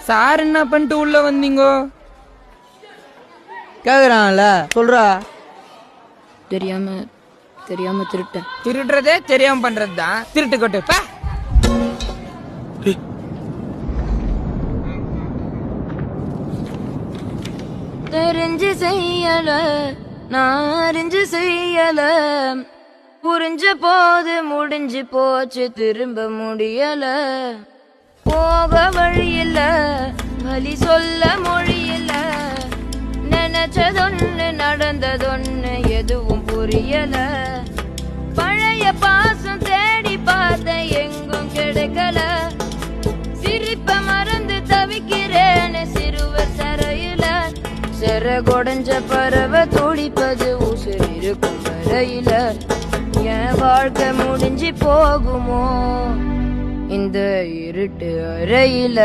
Sir என்ன பண்ணிட்டு உள்ள வந்தீங்கோ? கேக்குறான்ல சொல்றா. தெரியாம திருட்டேன். திருடுறதே தெரியாம பண்றதுதான் திருட்டு கொட்டு. தெரிஞ்சு செய்யல, நான் அறிஞ்சு செய்யல, புரிஞ்ச போது முடிஞ்சு போச்சு, திரும்ப முடியல. போக வழி இல்ல, வழி சொல்ல மொழி இல்ல, நினைச்சதொன்னு நடந்ததொன்னு எதுவும் புரியல. பழைய பாசம் தேடி பார்த்த எங்கும் கிடைக்கல, சிரிப்ப மறந்து தவிக்கிறேன்னு சிறுவர் சரையில. சிற கொடைஞ்ச பறவை துடிப்பது உசுர் இருக்கும் வரையில. என் வாழ்க்கை முடிஞ்சு போகுமோ இந்த இருட்டு அறையில?